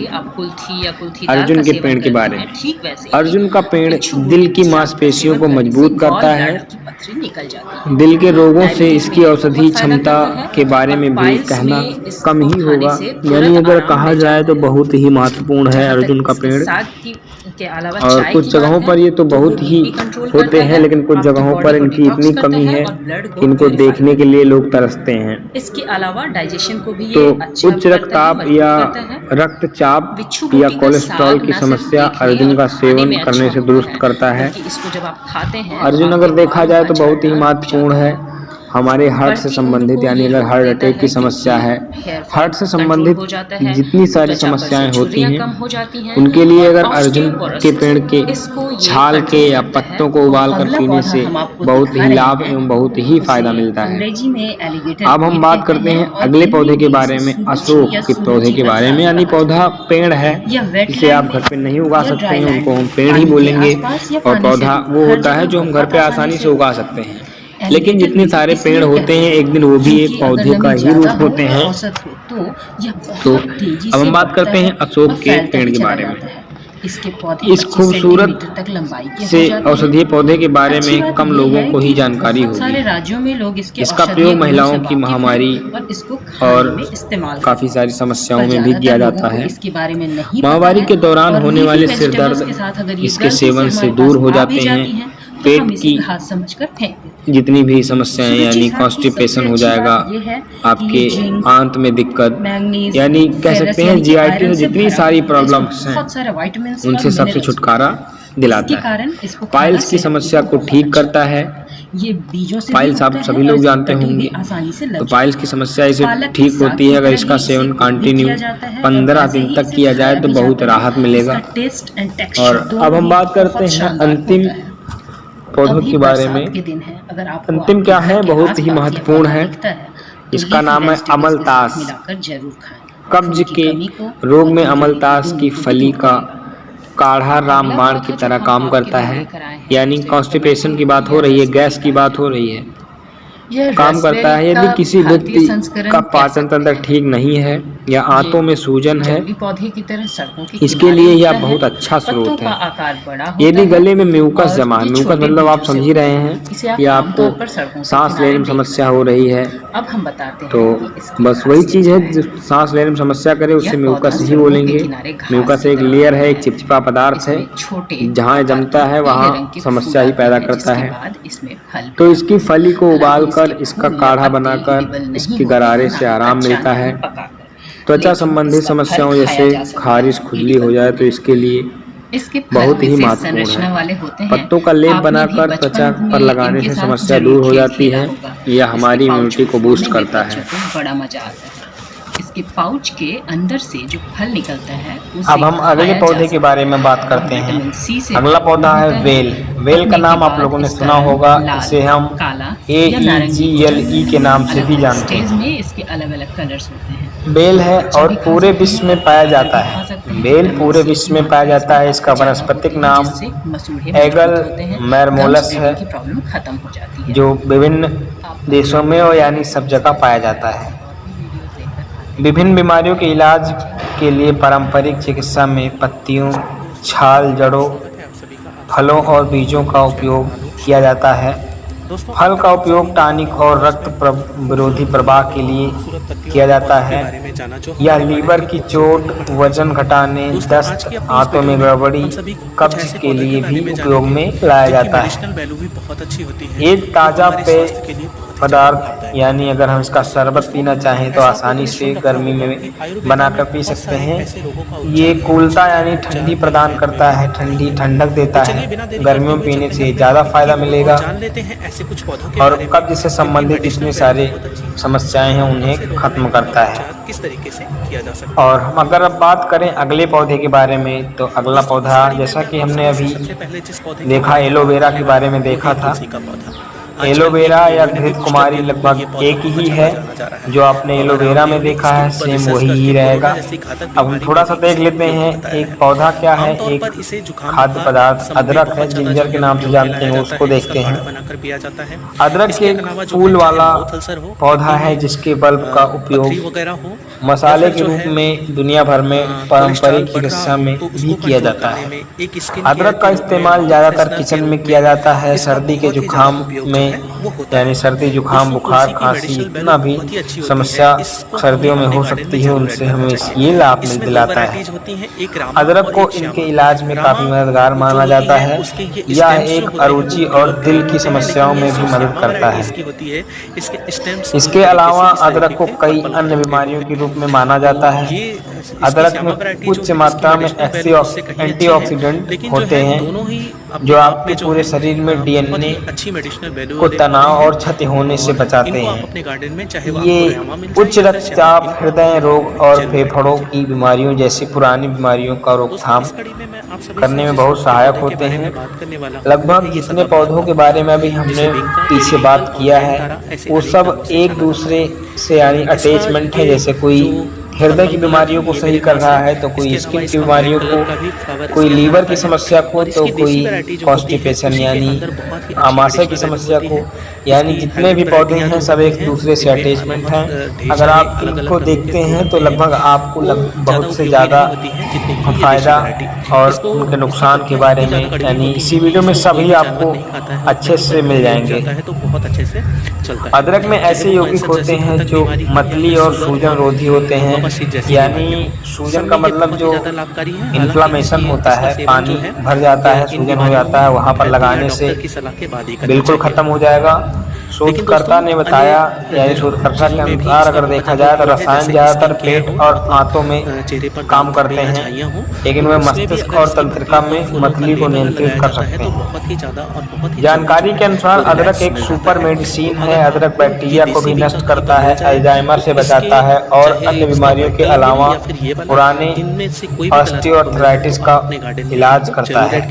अर्जुन के पेड़ के बारे में। अर्जुन का पेड़ दिल की मांसपेशियों को मजबूत करता है। दिल के रोगों से इसकी औषधि क्षमता के बारे में भी कहना कम ही होगा, यानी अगर कहा जाए तो बहुत ही महत्वपूर्ण है अर्जुन का पेड़। और कुछ जगहों पर ये तो बहुत ही होते हैं, लेकिन कुछ जगहों पर इनकी इतनी कमी है कि इनको देखने के लिए लोग तरसते हैं। इसके अलावा डाइजेशन को भी तो उच्च रक्तचाप या रक्तचाप या कोलेस्ट्रॉल की समस्या अर्जुन का सेवन करने से दुरुस्त करता है। इसको जब आप खाते हैं अर्जुन अगर देखा जाए तो बहुत ही महत्वपूर्ण है हमारे हार्ट से संबंधित, यानी अगर हार्ट अटैक की समस्या है, हार्ट से संबंधित जितनी सारी समस्याएं होती हैं उनके लिए अगर अर्जुन के पेड़ के छाल के या पत्तों को उबाल कर पीने से बहुत ही लाभ एवं बहुत ही फायदा मिलता है। अब हम बात करते हैं अगले पौधे के बारे में, अशोक के पौधे के बारे में, यानी पौधा पेड़ है जिसे आप घर पे नहीं उगा सकते हैं, उनको हम पेड़ ही बोलेंगे। और पौधा वो होता है जो हम घर पे आसानी से उगा सकते हैं, लेकिन जितने सारे पेड़ होते हैं एक दिन वो भी एक पौधे का ही रूप होते हैं। तो अब हम बात करते हैं अशोक के पेड़ के बारे में। इस खूबसूरत से औषधीय पौधे के बारे में कम लोगों को ही जानकारी होगी। इसका प्रयोग महिलाओं की महामारी और काफी सारी समस्याओं में भी किया जाता है। महामारी के दौरान होने वाले सिर दर्द इसके सेवन से दूर हो जाते हैं। पेट की जितनी भी समस्याएं, यानी कॉन्स्टिपेशन हो जाएगा, आपके आंत में दिक्कत, यानी कह सकते हैं जीआईटी से जितनी सारी प्रॉब्लम्स हैं उनसे सबसे छुटकारा दिलाता है। पाइल्स की समस्या को ठीक करता है। पाइल्स आप सभी लोग जानते होंगे, तो पाइल्स की समस्या इसे ठीक होती है अगर इसका सेवन कंटिन्यू 15 दिन तक किया जाए तो बहुत राहत मिलेगा। और अब हम बात करते हैं अंतिम पौधों के बारे में। अंतिम क्या है, बहुत ही महत्वपूर्ण है। इसका नाम है अमलतास। कब्ज के रोग में अमलतास की फली का काढ़ा रामबाण की तरह काम करता है, यानी कॉन्स्टिपेशन की बात हो रही है, गैस की बात हो रही है, काम करता है। यदि किसी व्यक्ति का पाचन तंत्र ठीक नहीं है या आंतों में सूजन है, इसके लिए यह बहुत अच्छा स्रोत है। यदि गले में म्यूकस जमा है, म्यूकस मतलब आप समझ ही रहे हैं, या आपको सांस लेने में समस्या हो रही है, अब हम बताते हैं तो बस वही चीज है जो सांस लेने में समस्या करे उसे म्यूकस ही बोलेंगे। म्यूकस एक लेयर है, एक चिपचिपा पदार्थ है, जहाँ जमता है वहाँ समस्या ही पैदा करता है। तो इसकी फली को उबाल कर इसका काढ़ा बनाकर इसके गरारे से आराम मिलता है। त्वचा संबंधी समस्याओं जैसे खारिश, खुजली हो जाए तो इसके लिए बहुत ही महत्वपूर्ण है। पत्तों का लेप बनाकर त्वचा पर लगाने से समस्या दूर हो जाती है। यह हमारी इम्यूनिटी को बूस्ट करता है। बड़ा मजा आता है। इसके पाउच के अंदर से जो फल निकलता है अब हम अगले पौधे के बारे में बात करते हैं। अगला पौधा है वेल। वेल का नाम आप लोगों ने सुना होगा, इसे हम AEGLE के नाम से भी जानते हैं। इसके अलग अलग कलर्स होते हैं। बेल है और पूरे विश्व में पाया जाता है। बेल पूरे विश्व में पाया जाता है। इसका वानस्पतिक नाम एगल मैरमोलस है, जो विभिन्न देशों में और यानी सब जगह पाया जाता है। विभिन्न बीमारियों के इलाज के लिए पारंपरिक चिकित्सा में पत्तियों, छाल, जड़ों, फलों और बीजों का उपयोग किया जाता है। फल का उपयोग टॉनिक और रक्त विरोधी प्रवाह के लिए किया जाता है। यह लीवर की चोट, वजन घटाने, दस्त, आंतों में गड़बड़ी, कब्ज के लिए भी उपयोग में लाया जाता है। एक ताज़ा पेय पदार्थ, यानी अगर हम इसका शरबत पीना चाहें तो आसानी से गर्मी में बनाकर पी सकते हैं। ये कूलता यानी ठंडी प्रदान करता है, ठंडी ठंडक देता है। गर्मियों में पीने से ज़्यादा फायदा मिलेगा। और कब्ज से संबंधित जितने सारे समस्याएं हैं उन्हें खत्म करता है। और हम अगर अब बात करें अगले पौधे के बारे में, तो अगला पौधा जैसा कि हमने अभी देखा एलोवेरा के बारे में देखा था, एलोवेरा या घृत कुमारी लगभग एक ही है। जो आपने एलोवेरा में देखा है सेम वही ही रहेगा। अब हम थोड़ा सा देख लेते हैं एक पौधा क्या है। एक खाद्य पदार्थ अदरक है, जिंजर के नाम से जानते हैं, उसको देखते हैं। अदरक एक फूल वाला पौधा है जिसके बल्ब का उपयोग मसाले के रूप में दुनिया भर में पारंपरिक चिकित्सा में भी किया जाता है। अदरक का इस्तेमाल ज़्यादातर किचन में किया जाता है। सर्दी के जुकाम में, यानी सर्दी जुकाम बुखार खांसी इतना भी समस्या सर्दियों में हो सकती है, उनसे हमें ये लाभ मिल दिलाता है। अदरक को इनके इलाज में काफ़ी मददगार माना जाता है। यह एक अरुचि और दिल की समस्याओं में भी मदद करता है। इसके अलावा अदरक को कई अन्य बीमारियों के रूप में माना जाता है। अदरक में उच्च मात्रा में एंटीऑक्सीडेंट होते हैं जो आपके पूरे शरीर में डीएनए को तनाव और क्षति होने से बचाते हैं। ये उच्च रक्तचाप, हृदय रोग और फेफड़ों की बीमारियों जैसी पुरानी बीमारियों का रोकथाम करने में बहुत सहायक होते हैं। लगभग जितने पौधों के बारे में अभी हमने पीछे बात किया है वो सब एक दूसरे से यानी अटैचमेंट है। जैसे कोई हृदय की बीमारियों को सही कर रहा है तो कोई स्किन की बीमारियों को, कोई लीवर की समस्या को, तो कोई कॉन्स्टिपेशन यानी आमाशय की समस्या को, यानी जितने भी पौधे हैं सब एक दूसरे से अटैचमेंट हैं। अगर आप इनको देखते हैं तो लगभग आपको बहुत से ज़्यादा फायदा और उनके नुकसान के बारे में यानी इसी वीडियो में सभी आपको अच्छे से मिल जाएंगे। अदरक में ऐसे यौगिक होते हैं जो मतली और सूजन रोधी होते हैं। यानी सूजन का मतलब जो इन्फ्लामेशन होता है, पानी भर जाता है, सूजन हो जाता है, वहाँ पर लगाने से बिल्कुल खत्म हो जाएगा। शोधकर्ता ने बताया, यानी शोधकर्ता के अनुसार अगर देखा जाए तो रसायन ज़्यादातर पेट और आंतों में काम करते हैं, लेकिन वे मस्तिष्क और तंत्रिका में मतली को नियंत्रित कर सकते हैं। जानकारी के अनुसार अदरक एक सुपर मेडिसिन है। अदरक बैक्टीरिया को भी नष्ट करता है, अल्जाइमर से बचाता है और अन्य बीमारियों के अलावा पुराने ऑस्टियोआर्थराइटिस का इलाज करता है।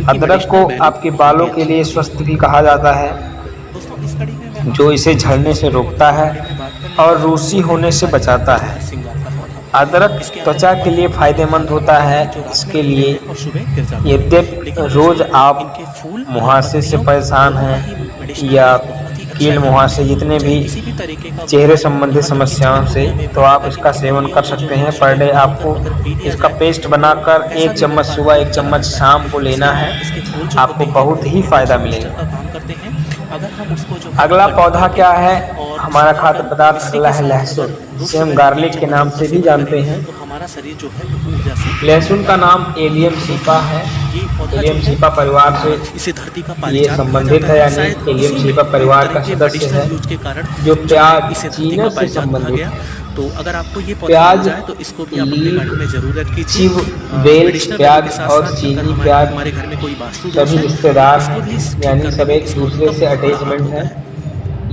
अदरक को आपके बालों के लिए स्वस्थ भी कहा जाता है, जो इसे झड़ने से रोकता है और रूसी होने से बचाता है। अदरक त्वचा के लिए फायदेमंद होता है। इसके लिए यद्यपि रोज आप मुहासे से परेशान हैं या कील मुहासे, जितने भी चेहरे संबंधी समस्याओं से, तो आप इसका सेवन कर सकते हैं। पर डे आपको इसका पेस्ट बनाकर 1 चम्मच सुबह 1 चम्मच शाम को लेना है, आपको बहुत ही फायदा मिलेगा। अगला पौधा क्या है? हमारा खाद्य पदार्थ अगला है लहसुन, जिसे हम गार्लिक के नाम से भी जानते हैं। लहसुन का नाम एलियम सीपा है। एलियम सीपा परिवार से ये संबंधित है, यानी एलियम सीपा परिवार का सदस्य है, जो प्याज जीनस से संबंधित है। तो अगर आपको ये प्याज, तो इसको भी आप अपने गार्डन में जरूर रखिए। चिव, बेल प्याज और चीनी प्याज हमारे घर में कोई वास्तु सभी रिश्तेदार हैं, यानी सब एक दूसरे से अटैचमेंट है।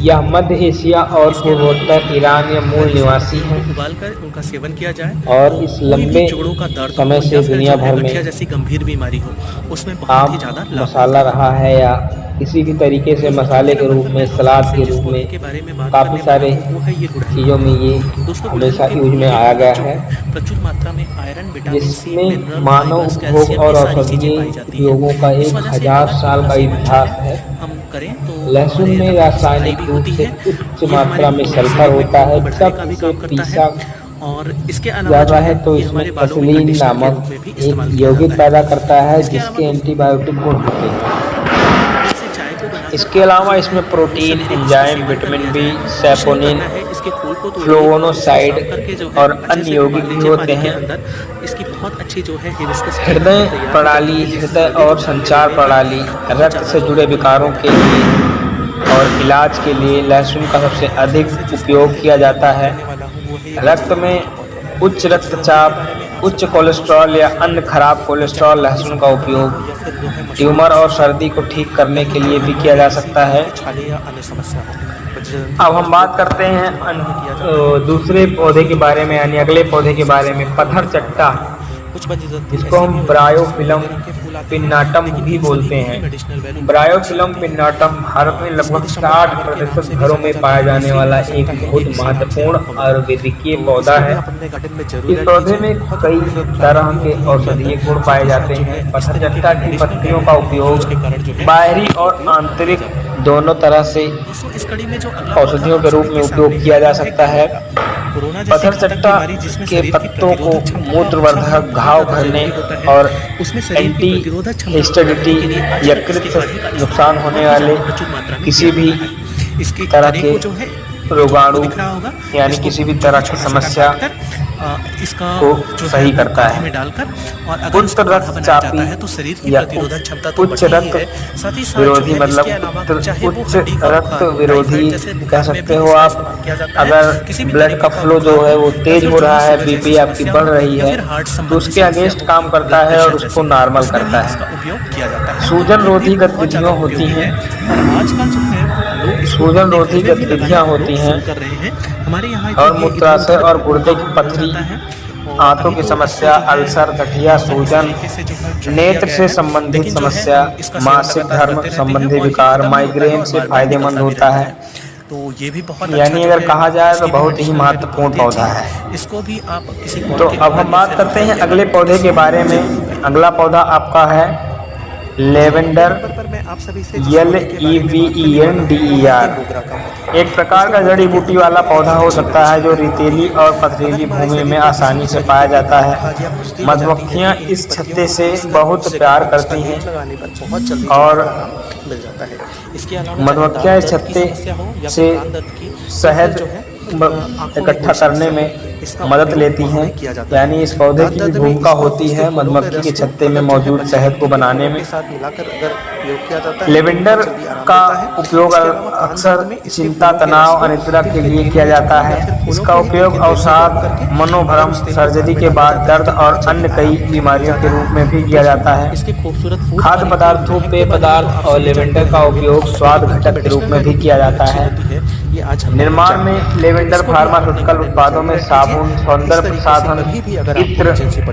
यह मध्य एशिया और पूर्वोत्तर ईरान या मूल निवासी हैं। उबालकर उनका सेवन किया जाए और इस लंबे जोड़ों का दर्द समय से दुनिया भर में जैसी गंभीर बीमारी हो उसमें आम मसाला रहा है, या किसी भी तरीके से मसाले के रूप में, सलाद के रूप में, काफ़ी सारे चीज़ों में ये हमेशा यूज में आया गया है, प्रचुर मात्रा में आयरन, जिसमें मानव उपभोग और औषधीय उपयोगों का 1000 साल का इतिहास है। लहसुन में रासायनिक रूप से उच्च मात्रा में सल्फर होता है। जब इसे पीसा और इसके जाता है तो इसमें एसिलीन नामक एक यौगिक पैदा करता है जिसके एंटीबायोटिक गुण होते हैं। इसके अलावा इसमें protein, enzyme, vitamin B, saponin, flavonoside और अन्य यौगिक भी होते हैं। इसकी बहुत अच्छी जो है हृदय प्रणाली, हृदय और संचार प्रणाली, रक्त से जुड़े विकारों के लिए और इलाज के लिए लहसुन का सबसे अधिक उपयोग किया जाता है। रक्त में उच्च रक्तचाप, उच्च कोलेस्ट्रॉल या अन्य खराब कोलेस्ट्रॉल लहसुन का उपयोग ट्यूमर और सर्दी को ठीक करने के लिए भी किया जा सकता है। अब हम बात करते हैं दूसरे पौधे के बारे में, यानी अगले पौधे के बारे में, पत्थर चट्टा। जिसको हम ब्रायोफिलम पिन्नाटम भी बोलते हैं। ब्रायोफिलम पिन्नाटम भारत में लगभग 60% घरों में पाया जाने वाला एक बहुत महत्वपूर्ण आयुर्वेदिकीय पौधा है। इस पौधे में कई तरह के औषधीय गुण पाए जाते हैं। पत्थरचट्टा की पत्तियों का उपयोग बाहरी और आंतरिक दोनों तरह से औषधियों के रूप में उपयोग किया जा सकता है। पत्थरचट्टा के पत्तों को मूत्रवर्धक, घाव भरने और एंटी हिस्टेडिटी, यकृत से नुकसान होने वाले किसी भी तरह के रोगाणु यानी किसी भी तरह की समस्या को सही करता है। उच्च रक्तचापी या उच्च रक्त विरोधी मतलब उच्च रक्त विरोधी कह सकते हो आप। अगर ब्लड का फ्लो जो है वो तेज हो रहा है, बीपी आपकी बढ़ रही है, तो उसके अगेंस्ट काम करता है और उसको नॉर्मल करता है। सूजन रोधी गतिविधियाँ होती हैं, सूजन रोधी गतिविधियाँ होती हैं और मूत्राशय और गुर्दे की पथरी, आंतों की समस्या, अल्सर, गठिया, सूजन, नेत्र से संबंधित समस्या, मासिक धर्म संबंधी विकार, माइग्रेन से फायदेमंद होता है। तो ये भी बहुत यानी अगर कहा जाए तो बहुत ही महत्वपूर्ण पौधा है। इसको भी आप किसी तो अब हम बात करते हैं अगले पौधे के बारे में। अगला पौधा आपका है लेवेंडर, LEVENDER। एक प्रकार का जड़ी बूटी वाला पौधा हो सकता है जो रेतीली और पथरीली भूमि में आसानी से पाया जाता है। मधुमक्खियाँ इस छत्ते से बहुत प्यार करती हैं और मधुमक्खियाँ इस छत्ते से शहद इकट्ठा करने में मदद लेती हैं। यानी इस पौधे की भी भूमिका होती है मधुमक्खी के छत्ते में मौजूद शहद को बनाने में। लेवेंडर का उपयोग अक्सर चिंता, तनाव, अनिद्रा के लिए किया जाता है। इसका उपयोग अवसाद, मनोभ्रम, सर्जरी के बाद दर्द और अन्य कई बीमारियों के रूप में भी किया जाता है। खाद्य पदार्थों, पेय पदार्थ और लेवेंडर का उपयोग स्वाद घटक के रूप में भी किया जाता है। निर्माण में लेवेंडर फार्मास्यूटिकल उत्पादों में साबुन, सौंदर्य प्रसाधन, इत्र,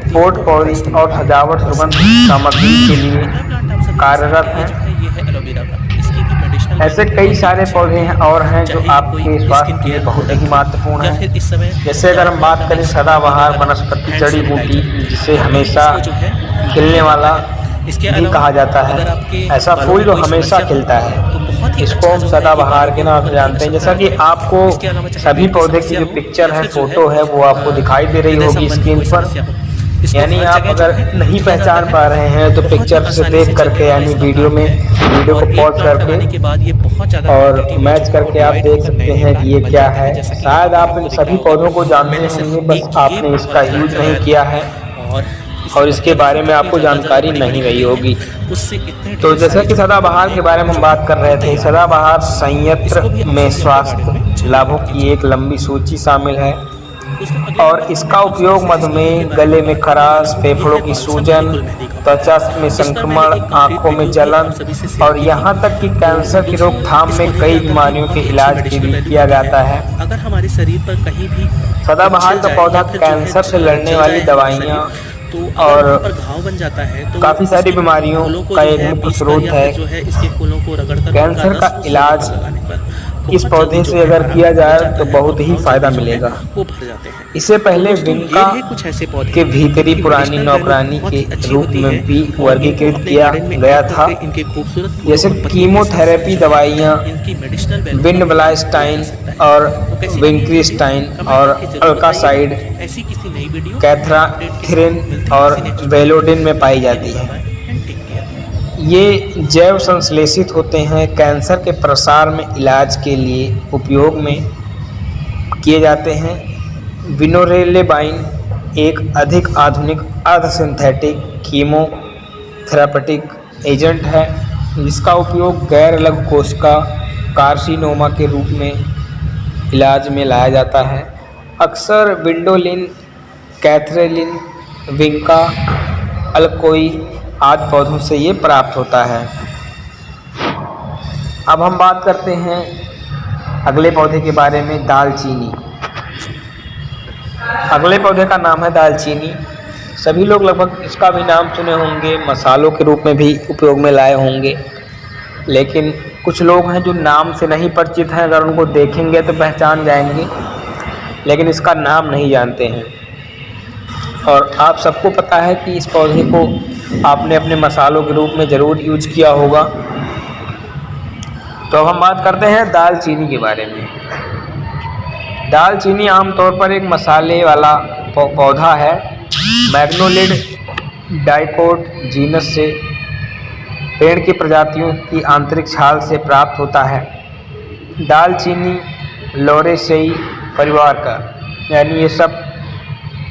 पोट पौड़ी और सजावट सुगंध सामग्री के लिए कार्यरत हैं। ऐसे कई सारे पौधे हैं और हैं जो आपके स्वास्थ्य के लिए बहुत ही महत्वपूर्ण हैं। जैसे अगर हम बात करें सदाबहार वनस्पति जड़ी बूटी, जिसे हमेशा खिलने वाला भी कहा जाता है। ऐसा फूल जो हमेशा खिलता है, इसको हम सदाबहार के नाम से जानते हैं। जैसा कि आपको सभी पौधे की जो पिक्चर है, फोटो है, वो आपको दिखाई दे रही होगी स्क्रीन पर। यानी आप अगर नहीं पहचान पा रहे हैं तो पिक्चर से देख करके यानी वीडियो को पॉज करके और मैच करके आप देख सकते हैं कि ये क्या है। शायद आप इन सभी पौधों को जानते होंगे, बस आपने इसका यूज नहीं किया है और इसके बारे में आपको जानकारी नहीं रही होगी। तो जैसा कि सदाबहार के बारे में हम बात कर रहे थे, सदाबहार संयंत्र में स्वास्थ्य लाभों की एक लंबी सूची शामिल है और इसका उपयोग मधुमेह, गले में खराश, फेफड़ों की सूजन, त्वचा में संक्रमण, आंखों में जलन और यहाँ तक कि कैंसर की रोकथाम में कई बीमारियों के इलाज के लिए किया जाता है। अगर हमारे शरीर पर कहीं भी सदाबहार का पौधा कैंसर से लड़ने वाली दवाइयाँ और घाव बन जाता है तो काफ़ी सारी बीमारियों का एक मुख्य स्रोत है। कैंसर का इलाज इस पौधे से अगर किया जाए तो बहुत ही फायदा मिलेगा। इसे पहले विंका के भीतरी पुरानी नौकरानी के रूप में भी वर्गीकृत किया गया था। जैसे कीमोथेरेपी दवाइयाँ विंडब्लास्टाइन और विंक्रिस्टाइन और अल्कासाइड, कैथराथिरिन और बेलोडिन में पाई जाती है। ये जैव संश्लेषित होते हैं, कैंसर के प्रसार में इलाज के लिए उपयोग में किए जाते हैं। विनोरेलेबाइन एक अधिक आधुनिक अर्ध सिंथेटिक कीमोथेरापेटिक एजेंट है जिसका उपयोग गैर लघु कोशिका कार्सिनोमा के रूप में इलाज में लाया जाता है। अक्सर विंडोलिन, कैथरेलिन, विंका, अल्कोई आदि पौधों से ये प्राप्त होता है। अब हम बात करते हैं अगले पौधे के बारे में, दालचीनी। अगले पौधे का नाम है दालचीनी। सभी लोग लगभग इसका भी नाम सुने होंगे, मसालों के रूप में भी उपयोग में लाए होंगे, लेकिन कुछ लोग हैं जो नाम से नहीं परिचित हैं, अगर उनको देखेंगे तो पहचान जाएंगे, लेकिन इसका नाम नहीं जानते हैं। और आप सबको पता है कि इस पौधे को आपने अपने मसालों के रूप में ज़रूर यूज किया होगा। तो अब हम बात करते हैं दालचीनी के बारे में। दालचीनी आमतौर पर एक मसाले वाला पौधा है। मैग्नोलिड डाइकोट जीनस से पेड़ की प्रजातियों की आंतरिक छाल से प्राप्त होता है। दालचीनी लॉरेशियाई परिवार का, यानी ये सब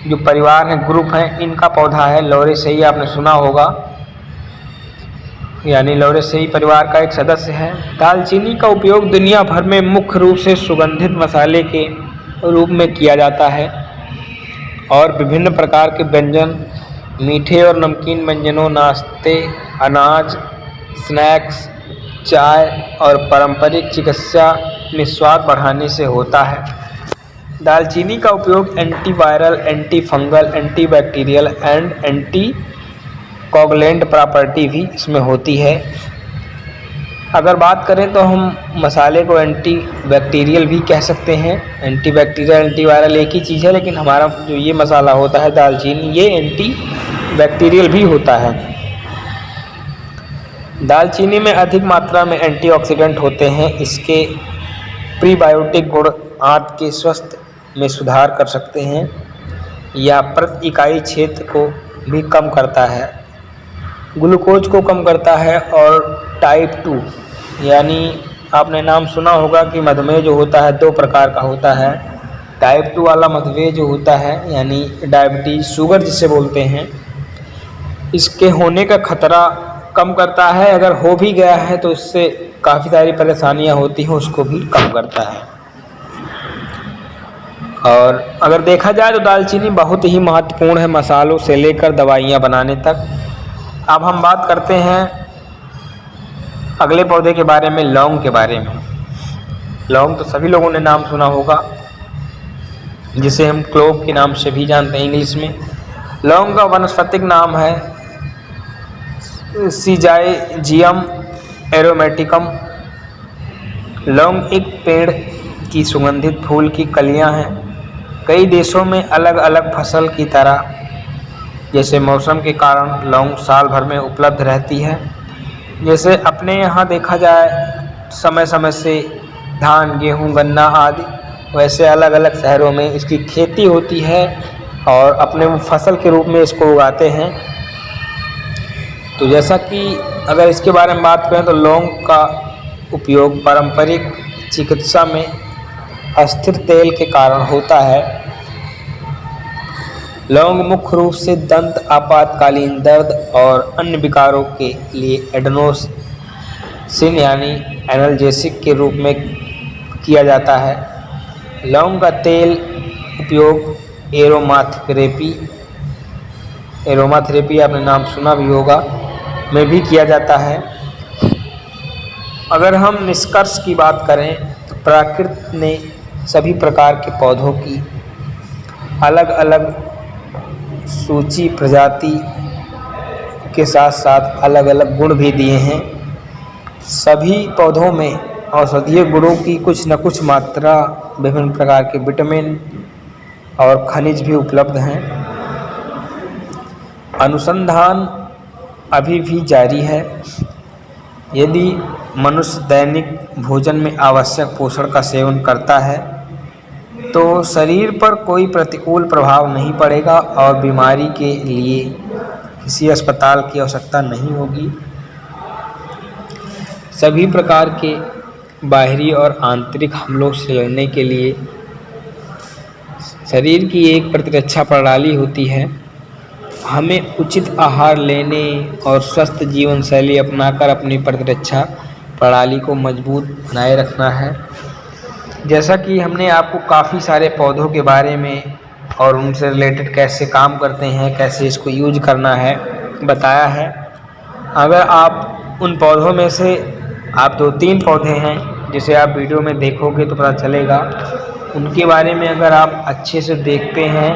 जो परिवार हैं, ग्रुप हैं, इनका पौधा है। लॉरेशियाई आपने सुना होगा, यानी लॉरेशियाई परिवार का एक सदस्य है। दालचीनी का उपयोग दुनिया भर में मुख्य रूप से सुगंधित मसाले के रूप में किया जाता है और विभिन्न प्रकार के व्यंजन, मीठे और नमकीन व्यंजनों, नाश्ते, अनाज, स्नैक्स, चाय और पारंपरिक चिकित्सा में स्वाद बढ़ाने से होता है। दालचीनी का उपयोग antiviral, anti fungal, antibacterial and anti coagulant property भी इसमें होती है। अगर बात करें तो हम मसाले को एंटी बैक्टीरियल भी कह सकते हैं। एंटीबैक्टीरियल, एंटीवायरल एक ही चीज़ है, लेकिन हमारा जो ये मसाला होता है दालचीनी, ये एंटी बैक्टीरियल भी होता है। दालचीनी में अधिक मात्रा में एंटीऑक्सीडेंट होते हैं। इसके प्रीबायोटिक गुण आंत के स्वास्थ्य में सुधार कर सकते हैं या प्रति इकाई क्षेत्र को भी कम करता है, ग्लूकोज को कम करता है और टाइप 2, यानी आपने नाम सुना होगा कि मधुमेह जो होता है 2 प्रकार का होता है। टाइप 2 वाला मधुमेह जो होता है, यानी डायबिटीज़, शुगर जिसे बोलते हैं, इसके होने का खतरा कम करता है। अगर हो भी गया है तो इससे काफ़ी सारी परेशानियां होती हैं, उसको भी कम करता है। और अगर देखा जाए तो दालचीनी बहुत ही महत्वपूर्ण है, मसालों से लेकर दवाइयाँ बनाने तक। अब हम बात करते हैं अगले पौधे के बारे में, लौंग के बारे में। लौंग तो सभी लोगों ने नाम सुना होगा, जिसे हम क्लोव के नाम से भी जानते हैं इंग्लिश में। लौंग का वानस्पतिक नाम है सिजाइजियम एरोमेटिकम। लौंग एक पेड़ की सुगंधित फूल की कलियां हैं। कई देशों में अलग अलग फसल की तरह जैसे मौसम के कारण लौंग साल भर में उपलब्ध रहती है। जैसे अपने यहाँ देखा जाए समय समय से धान, गेहूँ, गन्ना आदि, वैसे अलग अलग शहरों में इसकी खेती होती है और अपने फसल के रूप में इसको उगाते हैं। तो जैसा कि अगर इसके बारे में बात करें तो लौंग का उपयोग पारंपरिक चिकित्सा में अस्थिर तेल के कारण होता है। लौंग मुख्य रूप से दंत, आपातकालीन दर्द और अन्य विकारों के लिए एडेनोसिन यानी एनाल्जेसिक के रूप में किया जाता है। लौंग का तेल उपयोग एरोमाथेरेपी आपने नाम सुना भी होगा, में भी किया जाता है। अगर हम निष्कर्ष की बात करें तो प्रकृति ने सभी प्रकार के पौधों की अलग अलग सूची, प्रजाति के साथ साथ अलग अलग गुण भी दिए हैं। सभी पौधों में औषधीय गुणों की कुछ न कुछ मात्रा, विभिन्न प्रकार के विटामिन और खनिज भी उपलब्ध हैं। अनुसंधान अभी भी जारी है। यदि मनुष्य दैनिक भोजन में आवश्यक पोषण का सेवन करता है तो शरीर पर कोई प्रतिकूल प्रभाव नहीं पड़ेगा और बीमारी के लिए किसी अस्पताल की आवश्यकता नहीं होगी। सभी प्रकार के बाहरी और आंतरिक हमलों से लड़ने के लिए शरीर की एक प्रतिरक्षा प्रणाली होती है। हमें उचित आहार लेने और स्वस्थ जीवन शैली अपनाकर अपनी प्रतिरक्षा प्रणाली को मजबूत बनाए रखना है। जैसा कि हमने आपको काफ़ी सारे पौधों के बारे में और उनसे रिलेटेड कैसे काम करते हैं, कैसे इसको यूज करना है, बताया है। अगर आप उन पौधों में से आप 2-3 पौधे हैं जिसे आप वीडियो में देखोगे तो पता चलेगा, उनके बारे में अगर आप अच्छे से देखते हैं,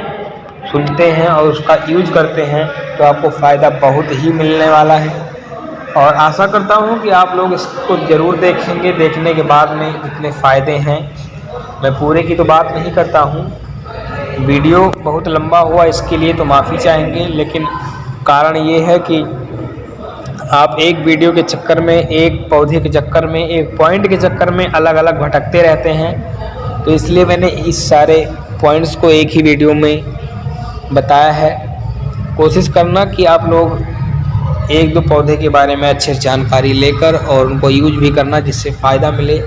सुनते हैं और उसका यूज करते हैं तो आपको फ़ायदा बहुत ही मिलने वाला है। और आशा करता हूँ कि आप लोग इसको ज़रूर देखेंगे। देखने के बाद में कितने फ़ायदे हैं, मैं पूरे की तो बात नहीं करता हूँ, वीडियो बहुत लंबा हुआ इसके लिए तो माफ़ी चाहेंगे, लेकिन कारण ये है कि आप एक वीडियो के चक्कर में, एक पौधे के चक्कर में, एक पॉइंट के चक्कर में अलग अलग भटकते रहते हैं। तो इसलिए मैंने इस सारे पॉइंट्स को एक ही वीडियो में बताया है। कोशिश करना कि आप लोग एक दो पौधे के बारे में अच्छे से जानकारी लेकर और उनको यूज भी करना, जिससे फ़ायदा मिले।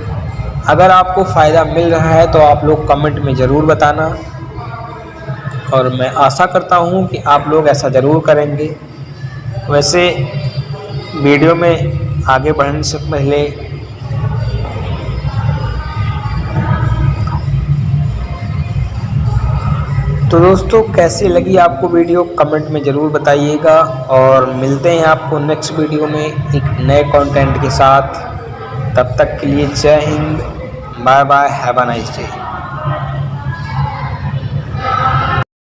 अगर आपको फ़ायदा मिल रहा है तो आप लोग कमेंट में ज़रूर बताना, और मैं आशा करता हूँ कि आप लोग ऐसा ज़रूर करेंगे। वैसे वीडियो में आगे बढ़ने से पहले तो दोस्तों कैसी लगी आपको वीडियो कमेंट में ज़रूर बताइएगा, और मिलते हैं आपको नेक्स्ट वीडियो में एक नए कंटेंट के साथ। तब तक के लिए जय हिंद, bye bye, have a nice day.